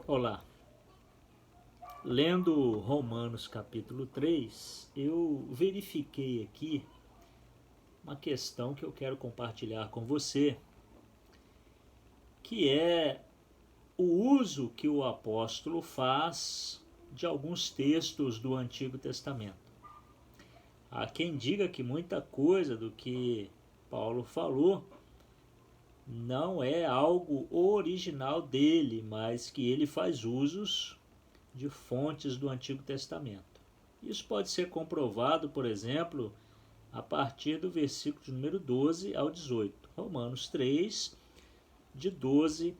Olá, lendo Romanos capítulo 3, eu verifiquei aqui uma questão que eu quero compartilhar com você, que é o uso que o apóstolo faz de alguns textos do Antigo Testamento. Há quem diga que muita coisa do que Paulo falou não é algo original dele, mas que ele faz usos de fontes do Antigo Testamento. Isso pode ser comprovado, por exemplo, a partir do versículo de número 12 ao 18. Romanos 3, de 12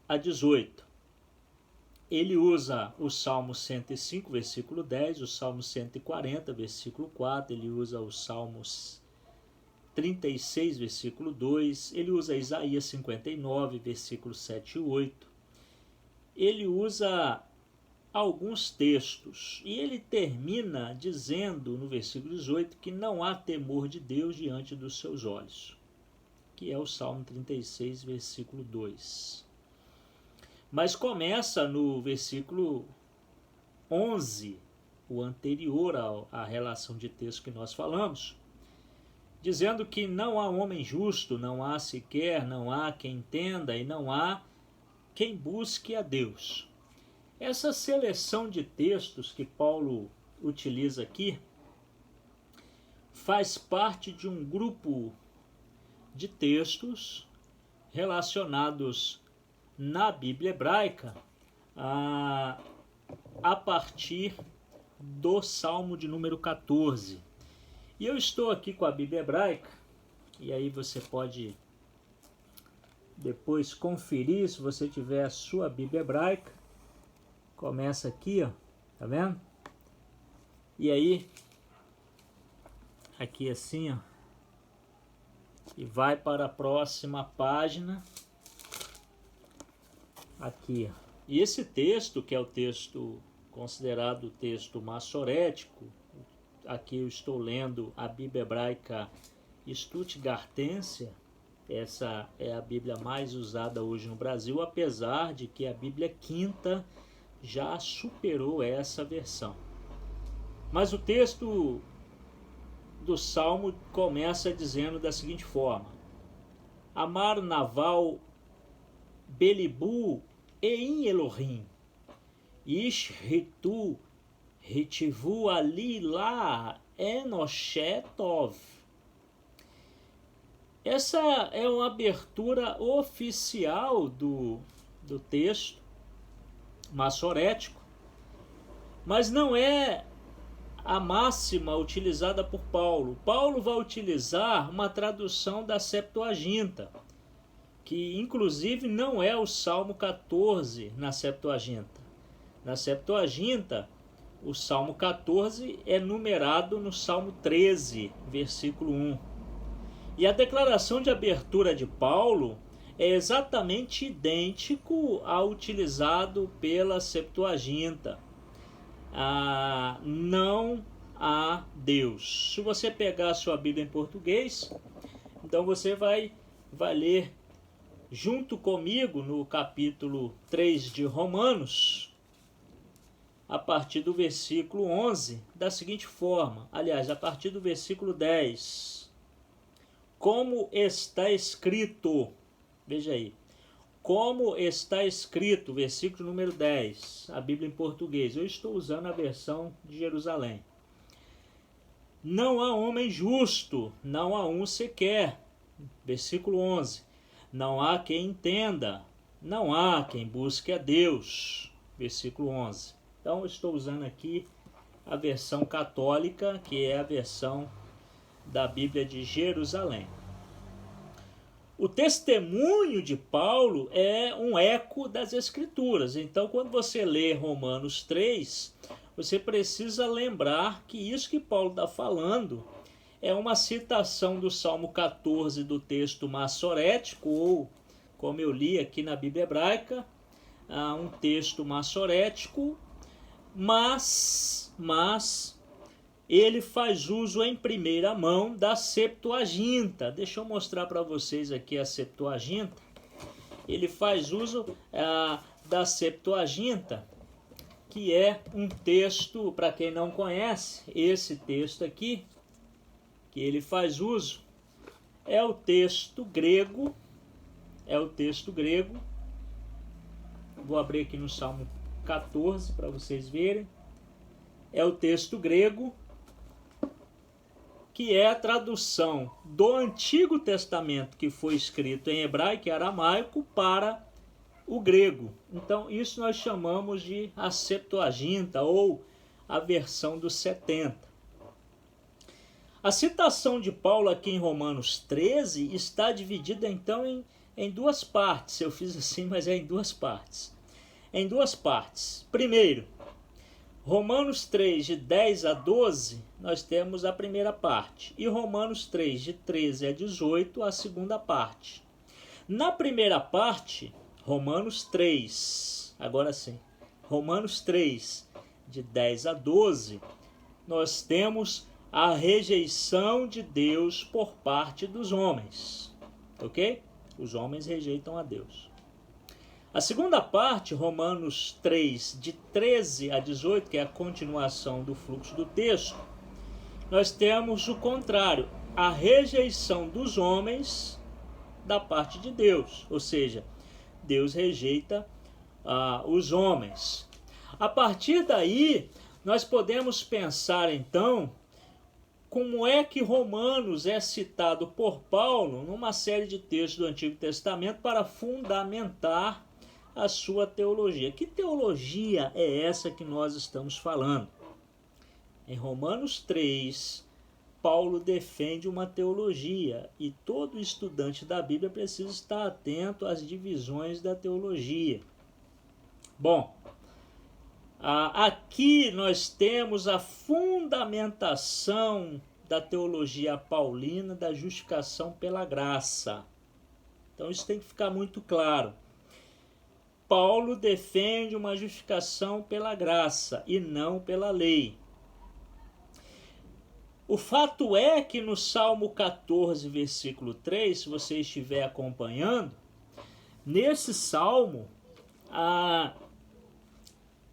a 18. Ele usa o Salmo 105, versículo 10, o Salmo 140, versículo 4, ele usa os Salmos 36, versículo 2, ele usa Isaías 59, versículo 7 e 8. Ele usa alguns textos e ele termina dizendo no versículo 18 que não há temor de Deus diante dos seus olhos, que é o Salmo 36, versículo 2. Mas começa no versículo 11, o anterior à relação de texto que nós falamos, dizendo que não há homem justo, não há sequer, não há quem entenda e não há quem busque a Deus. Essa seleção de textos que Paulo utiliza aqui faz parte de um grupo de textos relacionados na Bíblia hebraica a partir do Salmo de número 14. E eu estou aqui com a Bíblia hebraica, e aí você pode depois conferir se você tiver a sua Bíblia hebraica. Começa aqui, ó, tá vendo? E aí, aqui assim, ó, e vai para a próxima página, aqui, ó. E esse texto, que é o texto considerado o texto massorético, aqui eu estou lendo a Bíblia hebraica Stuttgartense. Essa é a Bíblia mais usada hoje no Brasil, apesar de que a Bíblia Quinta já superou essa versão. Mas o texto do Salmo começa dizendo da seguinte forma: Amar Naval Belibu Ein Elohim Ish Ritu Ritivu Ali La Enoshetov. Essa é uma abertura oficial do texto massorético, mas não é a máxima utilizada por Paulo. Paulo vai utilizar uma tradução da Septuaginta, que inclusive não é o Salmo 14 na Septuaginta. Na Septuaginta, o Salmo 14 é numerado no Salmo 13, versículo 1. E a declaração de abertura de Paulo é exatamente idêntico ao utilizado pela Septuaginta. Não há Deus. Se você pegar a sua Bíblia em português, então você vai ler junto comigo no capítulo 3 de Romanos, a partir do versículo 11, da seguinte forma, aliás, a partir do versículo 10. Como está escrito, veja aí, como está escrito, versículo número 10, a Bíblia em português, eu estou usando a versão de Jerusalém. Não há homem justo, não há um sequer, versículo 11. Não há quem entenda, não há quem busque a Deus, versículo 11. Então eu estou usando aqui a versão católica, que é a versão da Bíblia de Jerusalém. O testemunho de Paulo é um eco das Escrituras. Então, quando você lê Romanos 3, você precisa lembrar que isso que Paulo está falando é uma citação do Salmo 14 do texto massorético, ou, como eu li aqui na Bíblia hebraica, um texto massorético, mas ele faz uso em primeira mão da Septuaginta. Deixa eu mostrar para vocês aqui a Septuaginta. ele faz uso da Septuaginta, que é um texto, para quem não conhece, esse texto aqui, que ele faz uso, é o texto grego, vou abrir aqui no Salmo 14 para vocês verem, é o texto grego, que é a tradução do Antigo Testamento, que foi escrito em hebraico e aramaico, para o grego. Então, isso nós chamamos de a Septuaginta, ou a versão dos 70. A citação de Paulo aqui em Romanos 13 está dividida, então, em duas partes. Eu fiz assim, mas é em duas partes. Em duas partes. Primeiro, Romanos 3, de 10 a 12, nós temos a primeira parte. E Romanos 3, de 13 a 18, a segunda parte. Na primeira parte, Romanos 3, agora sim, Romanos 3, de 10 a 12, nós temos a rejeição de Deus por parte dos homens. Ok? Os homens rejeitam a Deus. A segunda parte, Romanos 3, de 13 a 18, que é a continuação do fluxo do texto, nós temos o contrário, a rejeição dos homens da parte de Deus, ou seja, Deus rejeita os homens. A partir daí, nós podemos pensar então como é que Romanos é citado por Paulo numa série de textos do Antigo Testamento para fundamentar a sua teologia. Que teologia é essa que nós estamos falando? Em Romanos 3, Paulo defende uma teologia e todo estudante da Bíblia precisa estar atento às divisões da teologia. Bom, aqui nós temos a fundamentação da teologia paulina da justificação pela graça. Então isso tem que ficar muito claro. Paulo defende uma justificação pela graça e não pela lei. O fato é que no Salmo 14, versículo 3, se você estiver acompanhando, nesse salmo,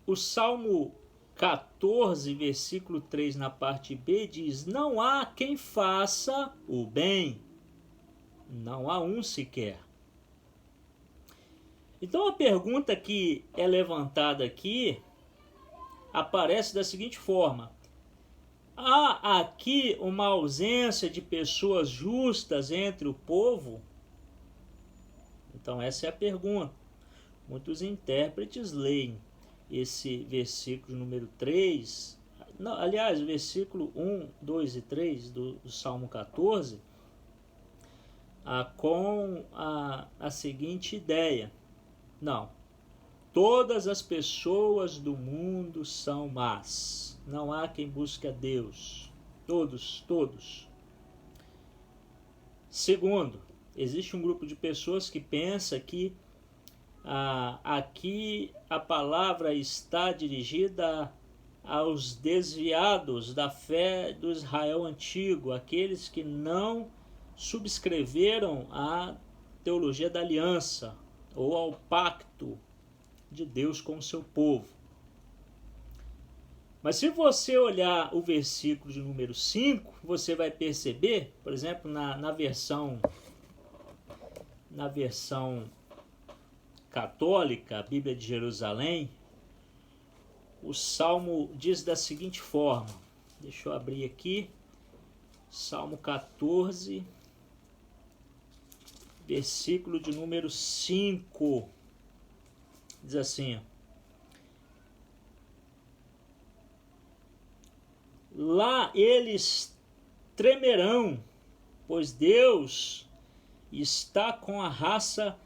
o Salmo 14, versículo 3, na parte B, diz: não há quem faça o bem, não há um sequer. Então a pergunta que é levantada aqui aparece da seguinte forma: há aqui uma ausência de pessoas justas entre o povo? Então essa é a pergunta. Muitos intérpretes leem esse versículo número 3, não, aliás, o versículo 1, 2 e 3 do Salmo 14, com a seguinte ideia: não, todas as pessoas do mundo são más, não há quem busque a Deus, todos. Segundo, existe um grupo de pessoas que pensa que aqui a palavra está dirigida aos desviados da fé do Israel antigo, aqueles que não subscreveram a teologia da aliança ou ao pacto de Deus com o seu povo. Mas se você olhar o versículo de número 5, você vai perceber, por exemplo, na versão católica, a Bíblia de Jerusalém, o Salmo diz da seguinte forma, deixa eu abrir aqui, Salmo 14, versículo de número 5, diz assim: lá eles tremerão, pois Deus está com a raça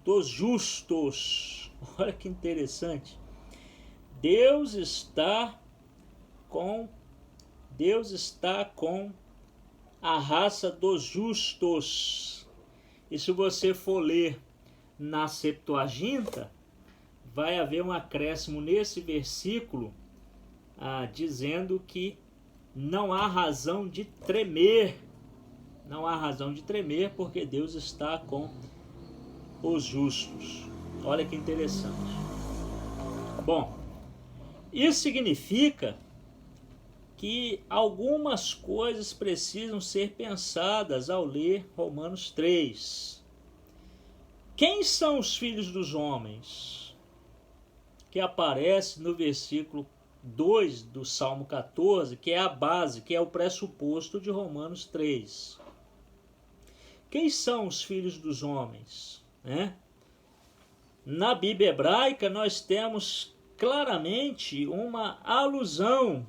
dos justos. Olha que interessante. Deus está com a raça dos justos. E se você for ler na Septuaginta, vai haver um acréscimo nesse versículo dizendo que não há razão de tremer. Não há razão de tremer porque Deus está com os justos. Olha que interessante. Bom, isso significa que algumas coisas precisam ser pensadas ao ler Romanos 3. Quem são os filhos dos homens? Que aparece no versículo 2 do Salmo 14, que é a base, que é o pressuposto de Romanos 3. Quem são os filhos dos homens? Na Bíblia hebraica nós temos claramente uma alusão,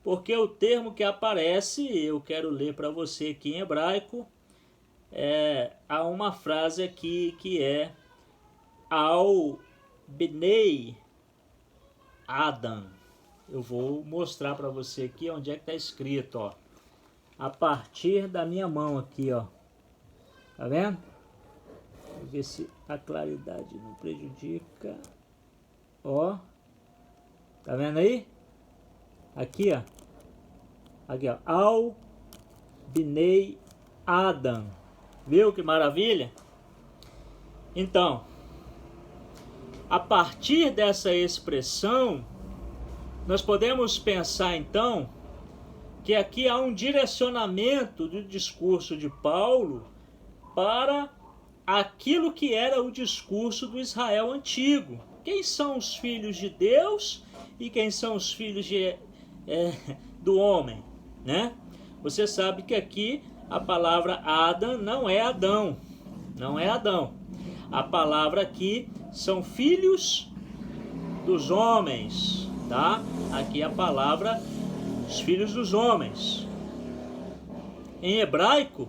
porque o termo que aparece, eu quero ler para você aqui em hebraico, há uma frase aqui que é ao Bnei Adam. Eu vou mostrar para você aqui onde é que está escrito, ó. A partir da minha mão aqui, ó. Tá vendo? Vou ver se a claridade não prejudica. Ó. Tá vendo aí? Aqui, ó. Aqui, ó. Ao Bnei Adam. Viu que maravilha? Então, a partir dessa expressão, nós podemos pensar então que aqui há um direcionamento do discurso de Paulo para aquilo que era o discurso do Israel antigo. Quem são os filhos de Deus e quem são os filhos do homem, né? Você sabe que aqui a palavra Adam não é Adão, não é Adão. A palavra aqui são filhos dos homens, tá? Aqui a palavra os filhos dos homens. Em hebraico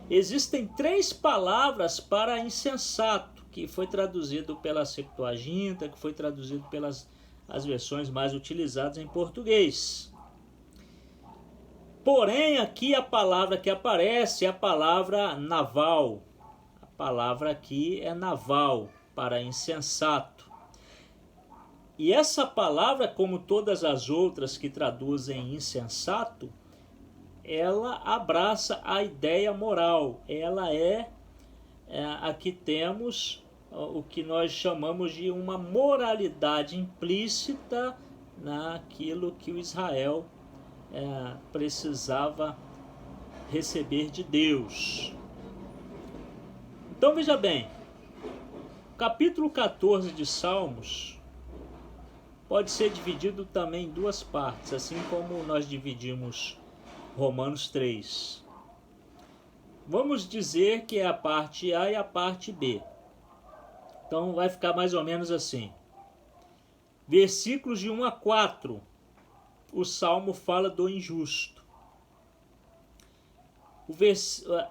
existem 3 palavras para insensato, que foi traduzido pela Septuaginta, que foi traduzido pelas as versões mais utilizadas em português. Porém, aqui a palavra que aparece é a palavra naval. A palavra aqui é naval, para insensato. E essa palavra, como todas as outras que traduzem insensato, ela abraça a ideia moral. Ela aqui temos o que nós chamamos de uma moralidade implícita naquilo que o Israel precisava receber de Deus. Então veja bem, o capítulo 14 de Salmos pode ser dividido também em 2 partes, assim como nós dividimos Romanos 3. Vamos dizer que é a parte A e a parte B. Então vai ficar mais ou menos assim. Versículos de 1 a 4, o Salmo fala do injusto.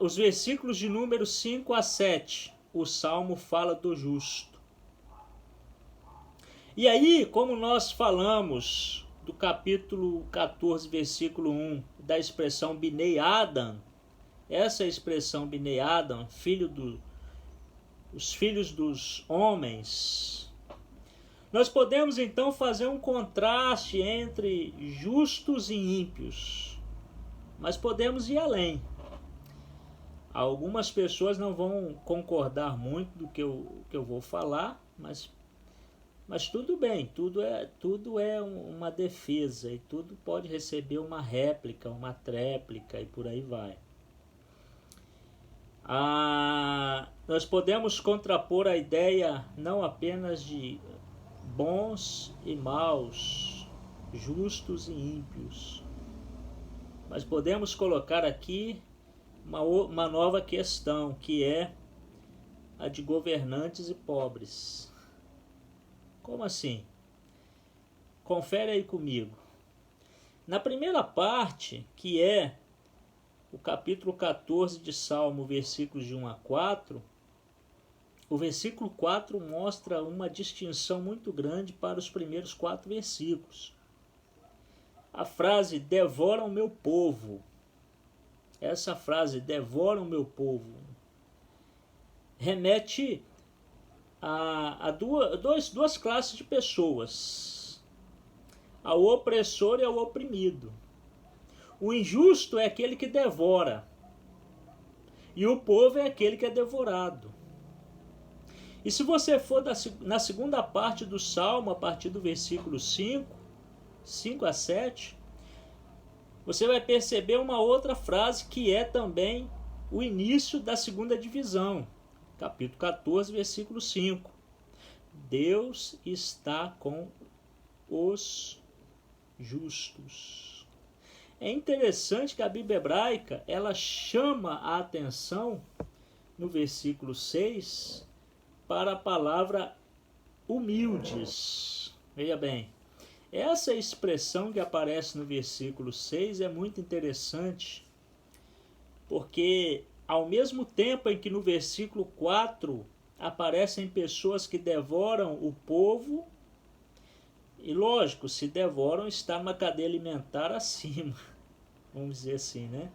Os versículos de número 5 a 7, o Salmo fala do justo. E aí, como nós falamos do capítulo 14, versículo 1, da expressão Bnei Adam, essa expressão Bnei Adam, os filhos dos homens, nós podemos então fazer um contraste entre justos e ímpios, mas podemos ir além. Algumas pessoas não vão concordar muito do que eu vou falar, mas tudo bem, tudo é uma defesa e tudo pode receber uma réplica, uma tréplica e por aí vai. Nós podemos contrapor a ideia não apenas de bons e maus, justos e ímpios, mas podemos colocar aqui uma nova questão, que é a de governantes e pobres. Como assim? Confere aí comigo. Na primeira parte, que é o capítulo 14 de Salmo, versículos de 1 a 4, o versículo 4 mostra uma distinção muito grande para os primeiros 4 versículos. A frase, devora o meu povo. Essa frase, devora o meu povo, remete a duas classes de pessoas, ao opressor e ao oprimido. O injusto é aquele que devora, e o povo é aquele que é devorado. E se você for na segunda parte do Salmo, a partir do versículo 5 a 7, você vai perceber uma outra frase que é também o início da segunda divisão. Capítulo 14, versículo 5. Deus está com os justos. É interessante que a Bíblia hebraica, ela chama a atenção no versículo 6 para a palavra humildes. Veja bem, essa expressão que aparece no versículo 6 é muito interessante, porque ao mesmo tempo em que no versículo 4 aparecem pessoas que devoram o povo, e lógico, se devoram está numa cadeia alimentar acima, vamos dizer assim, né?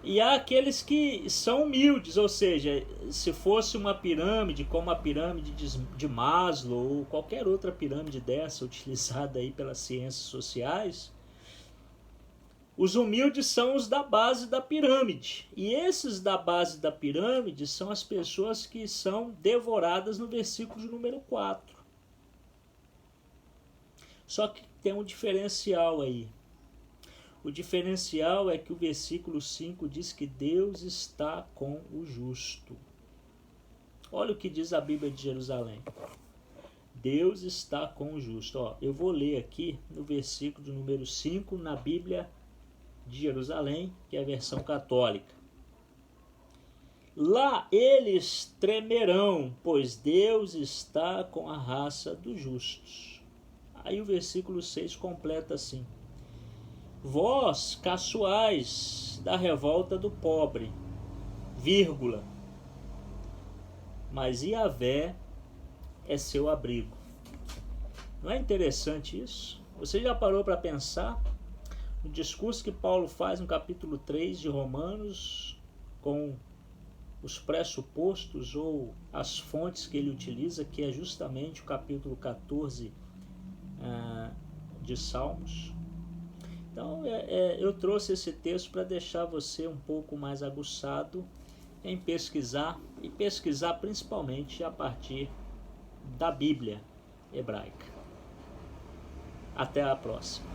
E há aqueles que são humildes, ou seja, se fosse uma pirâmide, como a pirâmide de Maslow ou qualquer outra pirâmide dessa utilizada aí pelas ciências sociais, os humildes são os da base da pirâmide. E esses da base da pirâmide são as pessoas que são devoradas no versículo de número 4. Só que tem um diferencial aí. O diferencial é que o versículo 5 diz que Deus está com o justo. Olha o que diz a Bíblia de Jerusalém. Deus está com o justo. Eu vou ler aqui no versículo de número 5 na Bíblia de Jerusalém, que é a versão católica. Lá eles tremerão, pois Deus está com a raça dos justos. Aí o versículo 6 completa assim. Vós, caçoais da revolta do pobre, vírgula, mas Yahvé é seu abrigo. Não é interessante isso? Você já parou para pensar no discurso que Paulo faz no capítulo 3 de Romanos, com os pressupostos ou as fontes que ele utiliza, que é justamente o capítulo 14 de Salmos? Então, eu trouxe esse texto para deixar você um pouco mais aguçado em pesquisar, e pesquisar principalmente a partir da Bíblia hebraica. Até a próxima.